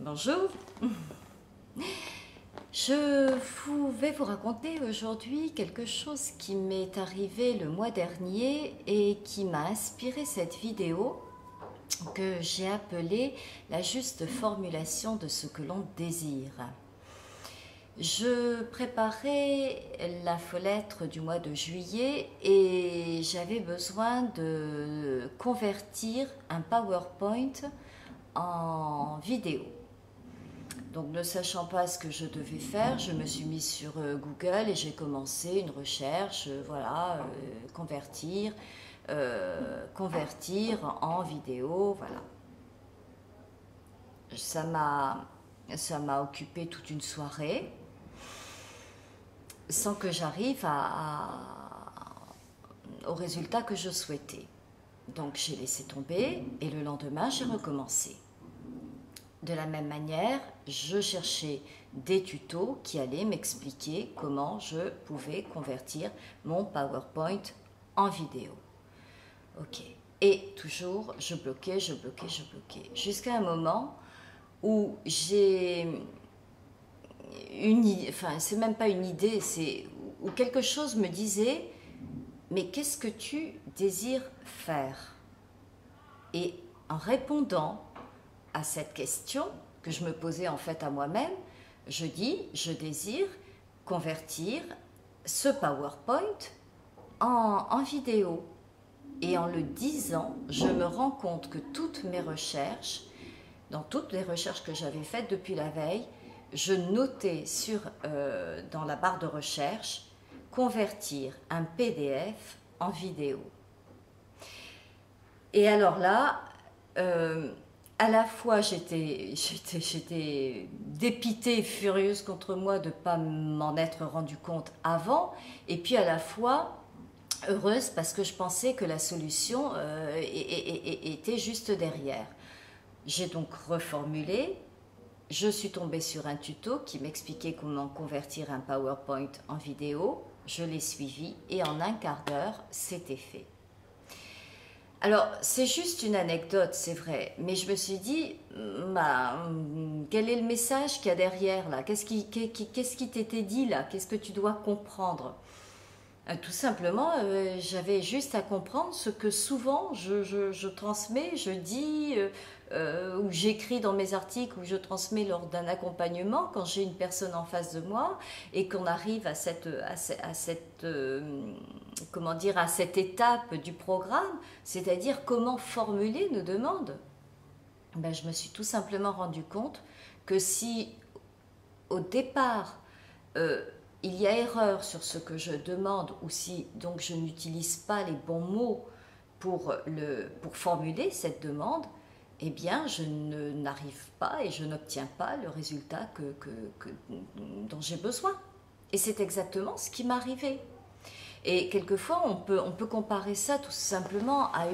Bonjour, je vais vous raconter aujourd'hui quelque chose qui m'est arrivé le mois dernier et qui m'a inspiré cette vidéo que j'ai appelée la juste formulation de ce que l'on désire. Je préparais la fenêtre du mois de juillet et j'avais besoin de convertir un PowerPoint en vidéo. Donc ne sachant pas ce que je devais faire, je me suis mise sur Google et j'ai commencé une recherche, convertir en vidéo, voilà. Ça m'a occupé toute une soirée sans que j'arrive au résultat que je souhaitais. Donc j'ai laissé tomber et le lendemain j'ai recommencé. De la même manière, je cherchais des tutos qui allaient m'expliquer comment je pouvais convertir mon PowerPoint en vidéo. Ok. Et toujours, je bloquais. Jusqu'à un moment où j'ai une idée, enfin, c'est même pas une idée, c'est où quelque chose me disait, mais qu'est-ce que tu désires faire? Et en répondant à cette question que je me posais en fait à moi-même, je dis, je désire convertir ce PowerPoint en vidéo. Et en le disant, je me rends compte que toutes mes recherches, dans toutes les recherches que j'avais faites depuis la veille, je notais dans la barre de recherche, convertir un PDF en vidéo. Et alors là, à la fois j'étais dépitée, furieuse contre moi de ne pas m'en être rendu compte avant, et puis à la fois heureuse parce que je pensais que la solution était juste derrière. J'ai donc reformulé, je suis tombée sur un tuto qui m'expliquait comment convertir un PowerPoint en vidéo, je l'ai suivi et en un quart d'heure, c'était fait. Alors, c'est juste une anecdote, c'est vrai, mais je me suis dit, quel est le message qu'il y a derrière là? Qu'est-ce qui t'était dit là? Qu'est-ce que tu dois comprendre? Tout simplement, j'avais juste à comprendre ce que souvent je transmets, je dis, ou j'écris dans mes articles, ou je transmets lors d'un accompagnement quand j'ai une personne en face de moi et qu'on arrive à cette étape du programme, c'est-à-dire comment formuler nos demandes. Ben, je me suis tout simplement rendu compte que si au départ, il y a erreur sur ce que je demande ou si donc je n'utilise pas les bons mots pour formuler cette demande, eh bien je n'arrive pas et je n'obtiens pas le résultat dont j'ai besoin. Et c'est exactement ce qui m'est arrivé. Et quelquefois on peut comparer ça tout simplement à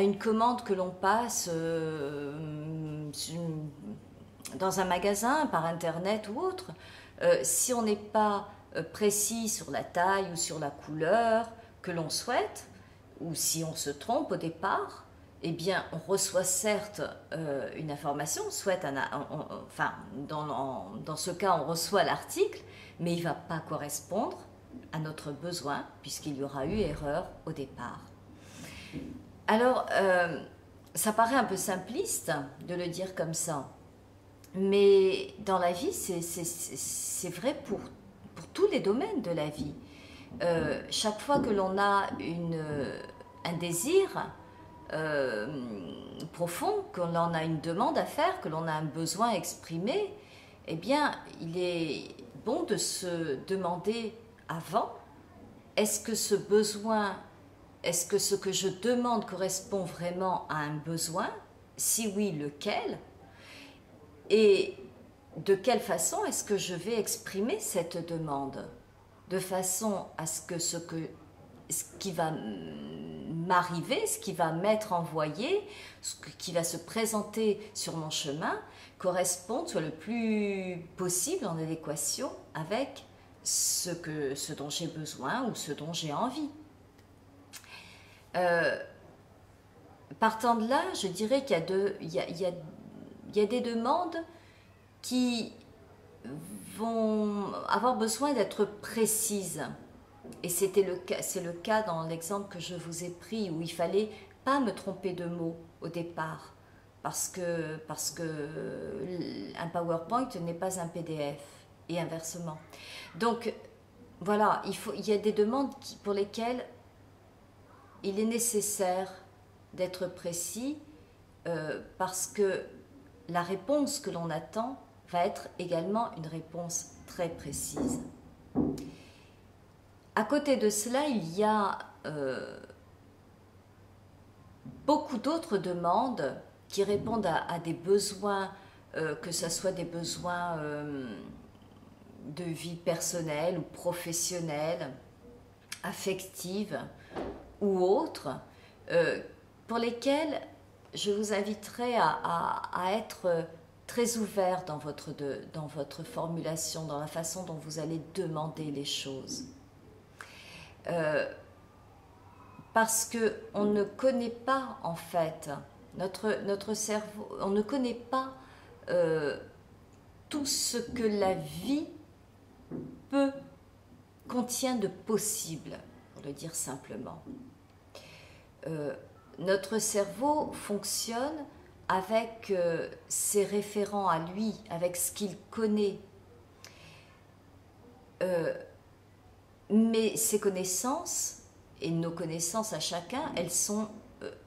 une commande que l'on passe dans un magasin, par internet ou autre. Si on n'est pas précis sur la taille ou sur la couleur que l'on souhaite, ou si on se trompe au départ, eh bien on reçoit certes une information, dans ce cas on reçoit l'article, mais il ne va pas correspondre à notre besoin puisqu'il y aura eu erreur au départ. Alors, ça paraît un peu simpliste de le dire comme ça, mais dans la vie, c'est vrai pour tous les domaines de la vie. Chaque fois que l'on a un désir profond, que l'on a une demande à faire, que l'on a un besoin exprimé, eh bien, il est bon de se demander avant, est-ce que ce que je demande correspond vraiment à un besoin? Si oui, lequel? Et de quelle façon est-ce que je vais exprimer cette demande? De façon à ce qui va m'arriver, ce qui va m'être envoyé, ce qui va se présenter sur mon chemin, corresponde, soit le plus possible en adéquation avec ce dont j'ai besoin ou ce dont j'ai envie. Partant de là, je dirais qu'il y a il y a des demandes qui vont avoir besoin d'être précises. Et c'est le cas dans l'exemple que je vous ai pris, où il fallait pas me tromper de mots au départ, parce que un PowerPoint n'est pas un PDF, et inversement. Donc voilà, il y a des demandes pour lesquelles il est nécessaire d'être précis, parce que la réponse que l'on attend va être également une réponse très précise. À côté de cela, il y a beaucoup d'autres demandes qui répondent à des besoins, que ce soit des besoins de vie personnelle ou professionnelle, affective ou autres, pour lesquels je vous inviterai à être très ouvert dans votre formulation, dans la façon dont vous allez demander les choses. Parce qu'on ne connaît pas, en fait, notre cerveau, on ne connaît pas tout ce que la vie contient de possible, pour le dire simplement. Notre cerveau fonctionne avec ses référents à lui, avec ce qu'il connaît. Mais ces connaissances, et nos connaissances à chacun, elles sont,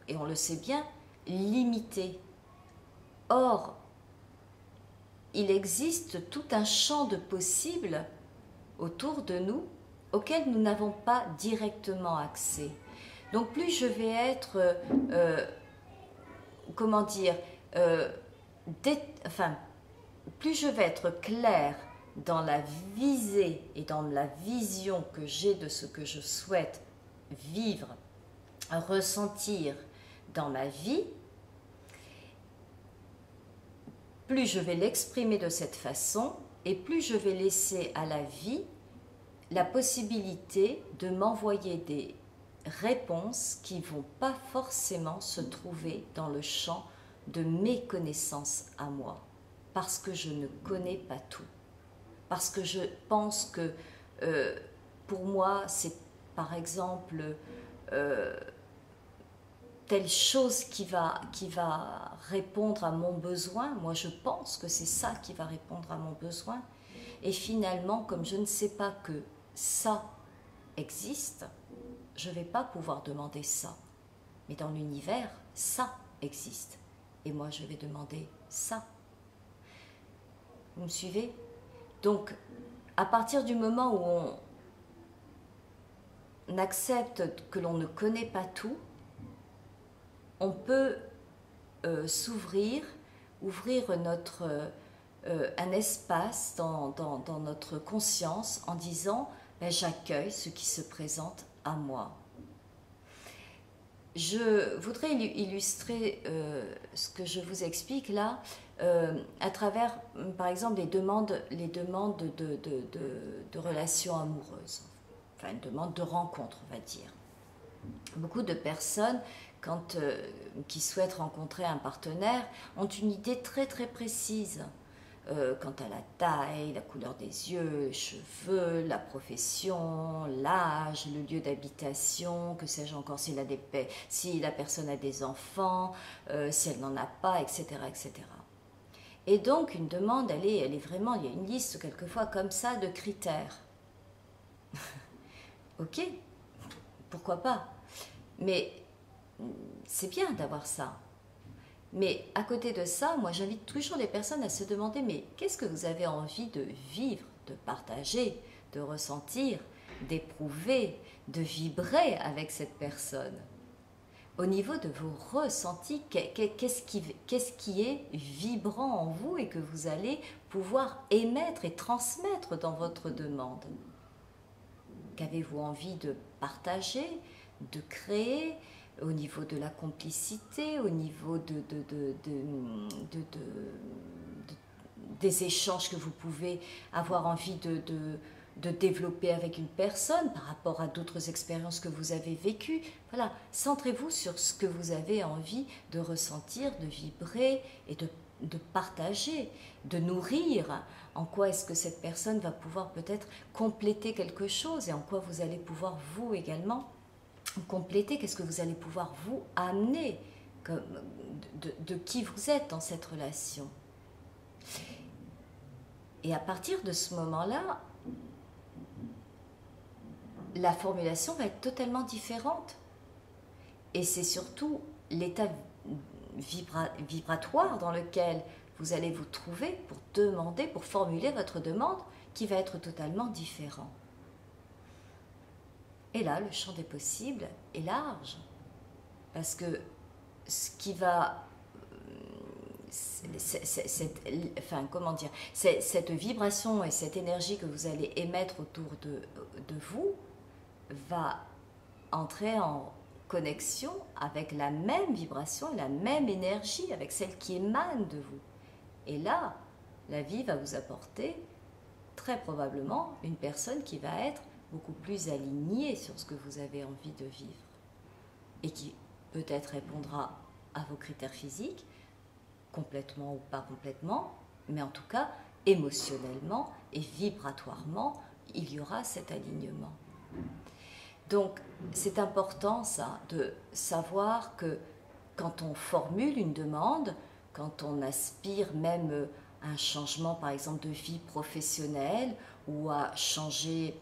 et on le sait bien, limitées. Or, il existe tout un champ de possibles autour de nous auquel nous n'avons pas directement accès. Donc plus je vais être, comment dire, plus je vais être claire dans la visée et dans la vision que j'ai de ce que je souhaite vivre, ressentir dans ma vie, plus je vais l'exprimer de cette façon et plus je vais laisser à la vie la possibilité de m'envoyer des réponses qui ne vont pas forcément se trouver dans le champ de mes connaissances à moi, parce que je ne connais pas tout. Parce que je pense que pour moi, c'est par exemple telle chose qui va répondre à mon besoin. Moi, je pense que c'est ça qui va répondre à mon besoin. Et finalement, comme je ne sais pas que ça existe, je ne vais pas pouvoir demander ça. Mais dans l'univers, ça existe. Et moi, je vais demander ça. Vous me suivez ? Donc, à partir du moment où on accepte que l'on ne connaît pas tout, on peut s'ouvrir, ouvrir un espace dans notre conscience en disant ben, « j'accueille ce qui se présente à moi ». Je voudrais illustrer ce que je vous explique là à travers, par exemple, les demandes de relations amoureuses, enfin une demande de rencontre, on va dire. Beaucoup de personnes, qui souhaitent rencontrer un partenaire, ont une idée très très précise quant à la taille, la couleur des yeux, les cheveux, la profession, l'âge, le lieu d'habitation, que sais-je encore, si la personne a des enfants, si elle n'en a pas, etc., etc. Et donc une demande, elle est vraiment, il y a une liste quelquefois comme ça de critères. Ok, pourquoi pas, mais c'est bien d'avoir ça. Mais à côté de ça, moi j'invite toujours les personnes à se demander mais qu'est-ce que vous avez envie de vivre, de partager, de ressentir, d'éprouver, de vibrer avec cette personne. Au niveau de vos ressentis, qu'est-ce qui est vibrant en vous et que vous allez pouvoir émettre et transmettre dans votre demande? Qu'avez-vous envie de partager, de créer au niveau de la complicité, au niveau des échanges que vous pouvez avoir envie de développer avec une personne par rapport à d'autres expériences que vous avez vécues. Voilà, centrez-vous sur ce que vous avez envie de ressentir, de vibrer et de de partager, de nourrir. En quoi est-ce que cette personne va pouvoir peut-être compléter quelque chose et en quoi vous allez pouvoir vous également compléter, qu'est-ce que vous allez pouvoir vous amener de qui vous êtes dans cette relation. Et à partir de ce moment-là, la formulation va être totalement différente. Et c'est surtout l'état vibratoire dans lequel vous allez vous trouver pour demander, pour formuler votre demande, qui va être totalement différent. Et là, le champ des possibles est large. Parce que ce qui va... cette vibration et cette énergie que vous allez émettre autour de vous va entrer en connexion avec la même vibration et la même énergie, avec celle qui émane de vous. Et là, la vie va vous apporter très probablement une personne qui va être beaucoup plus alignée sur ce que vous avez envie de vivre et qui peut-être répondra à vos critères physiques, complètement ou pas complètement, mais en tout cas émotionnellement et vibratoirement, il y aura cet alignement. Donc c'est important ça, de savoir que quand on formule une demande, quand on aspire même à un changement par exemple de vie professionnelle ou à changer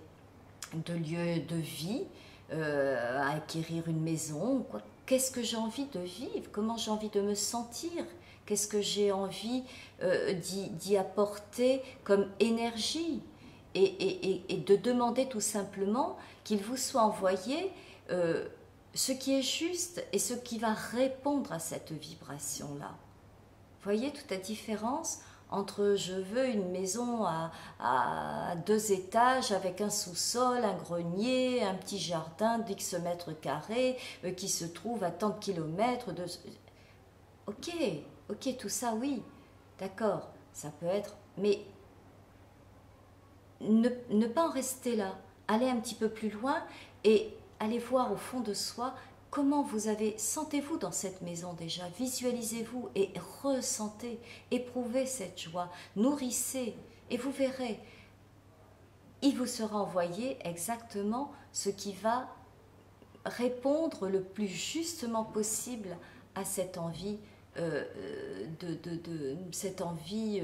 de lieu de vie, à acquérir une maison, qu'est-ce que j'ai envie de vivre, comment j'ai envie de me sentir, qu'est-ce que j'ai envie d'y apporter comme énergie et de demander tout simplement qu'il vous soit envoyé ce qui est juste et ce qui va répondre à cette vibration-là. Vous voyez toute la différence entre je veux une maison à 2 étages avec un sous-sol, un grenier, un petit jardin d'X mètres carrés qui se trouve à tant de kilomètres de... Ok, tout ça, oui, d'accord, ça peut être... Mais ne pas en rester là, aller un petit peu plus loin et aller voir au fond de soi comment vous avez, sentez-vous dans cette maison déjà, visualisez-vous et ressentez, éprouvez cette joie, nourrissez et vous verrez, il vous sera envoyé exactement ce qui va répondre le plus justement possible à cette envie, cette envie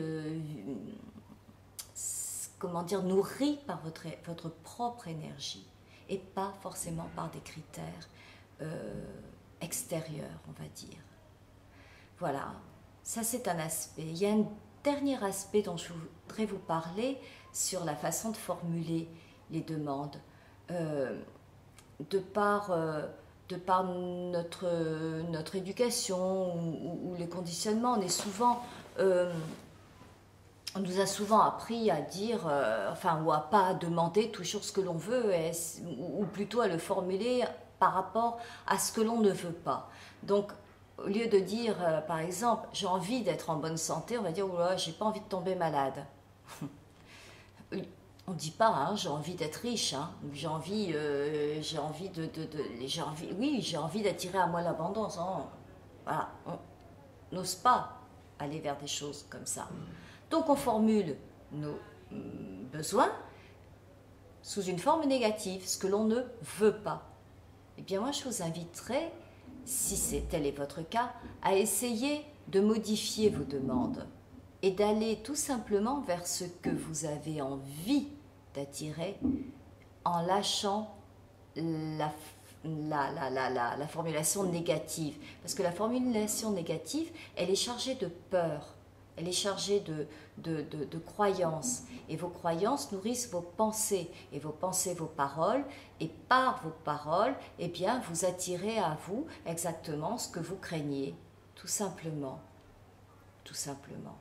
comment dire, nourrie par votre propre énergie et pas forcément par des critères extérieurs, on va dire. Voilà, ça c'est un aspect. Il y a un dernier aspect dont je voudrais vous parler sur la façon de formuler les demandes. De par notre éducation ou les conditionnements, on est souvent... on nous a souvent appris à dire, ou à pas demander toujours ce que l'on veut, ou plutôt à le formuler par rapport à ce que l'on ne veut pas. Donc, au lieu de dire, par exemple, j'ai envie d'être en bonne santé, on va dire, oula, j'ai pas envie de tomber malade. On ne dit pas, hein, j'ai envie d'être riche, hein, j'ai envie d'attirer à moi l'abondance. Hein. Voilà, on n'ose pas aller vers des choses comme ça. Donc on formule nos besoins sous une forme négative, ce que l'on ne veut pas. Eh bien moi je vous inviterai, si tel est votre cas, à essayer de modifier vos demandes et d'aller tout simplement vers ce que vous avez envie d'attirer en lâchant la formulation négative. Parce que la formulation négative, elle est chargée de peur. Elle est chargée de croyances. Et vos croyances nourrissent vos pensées. Et vos pensées, vos paroles. Et par vos paroles, eh bien, vous attirez à vous exactement ce que vous craignez. Tout simplement. Tout simplement.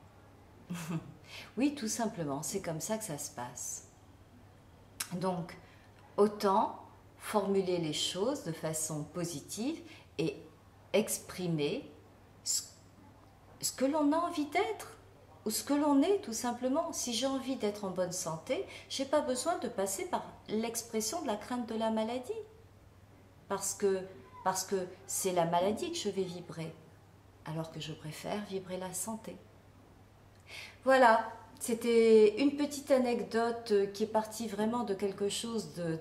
Oui, tout simplement. C'est comme ça que ça se passe. Donc, autant formuler les choses de façon positive et exprimer ce que l'on a envie d'être ou ce que l'on est tout simplement. Si j'ai envie d'être en bonne santé, je n'ai pas besoin de passer par l'expression de la crainte de la maladie parce que c'est la maladie que je vais vibrer alors que je préfère vibrer la santé. Voilà, c'était une petite anecdote qui est partie vraiment de quelque chose de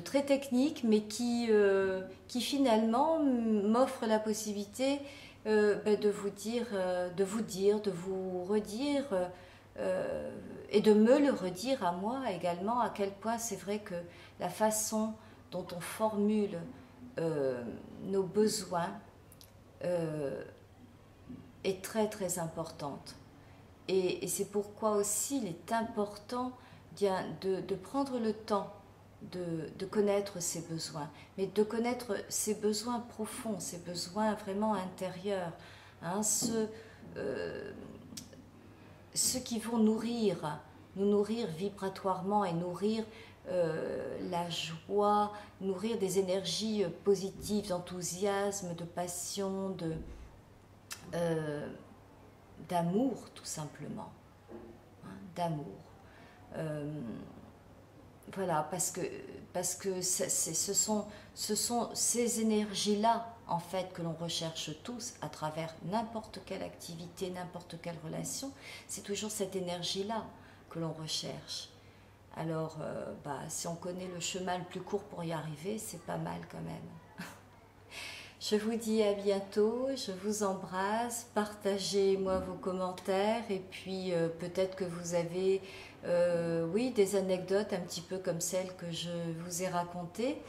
très technique, mais qui finalement m'offre la possibilité de vous redire et de me le redire à moi également, à quel point c'est vrai que la façon dont on formule nos besoins euh, est très très importante. Et c'est pourquoi aussi il est important bien, de prendre le temps de connaître ses besoins, mais de connaître ses besoins profonds, ses besoins vraiment intérieurs, hein, euh, ceux qui vont nous nourrir vibratoirement et nourrir la joie, nourrir des énergies positives, d'enthousiasme, de passion, euh, d'amour tout simplement, hein, d'amour. Euh, voilà, parce que ce sont ces énergies-là, en fait, que l'on recherche tous à travers n'importe quelle activité, n'importe quelle relation. C'est toujours cette énergie-là que l'on recherche. Alors, si on connaît le chemin le plus court pour y arriver, c'est pas mal quand même. Je vous dis à bientôt, je vous embrasse, partagez-moi vos commentaires et puis peut-être que vous avez oui, des anecdotes un petit peu comme celles que je vous ai racontées.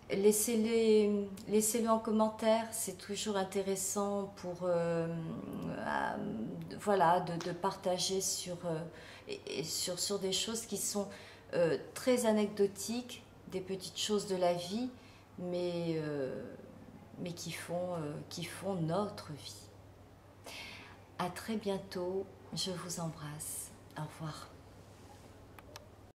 Laissez-le en commentaire, c'est toujours intéressant pour voilà, de partager sur des choses qui sont très anecdotiques, des petites choses de la vie, mais, euh, mais qui font notre vie. À très bientôt, je vous embrasse. Au revoir.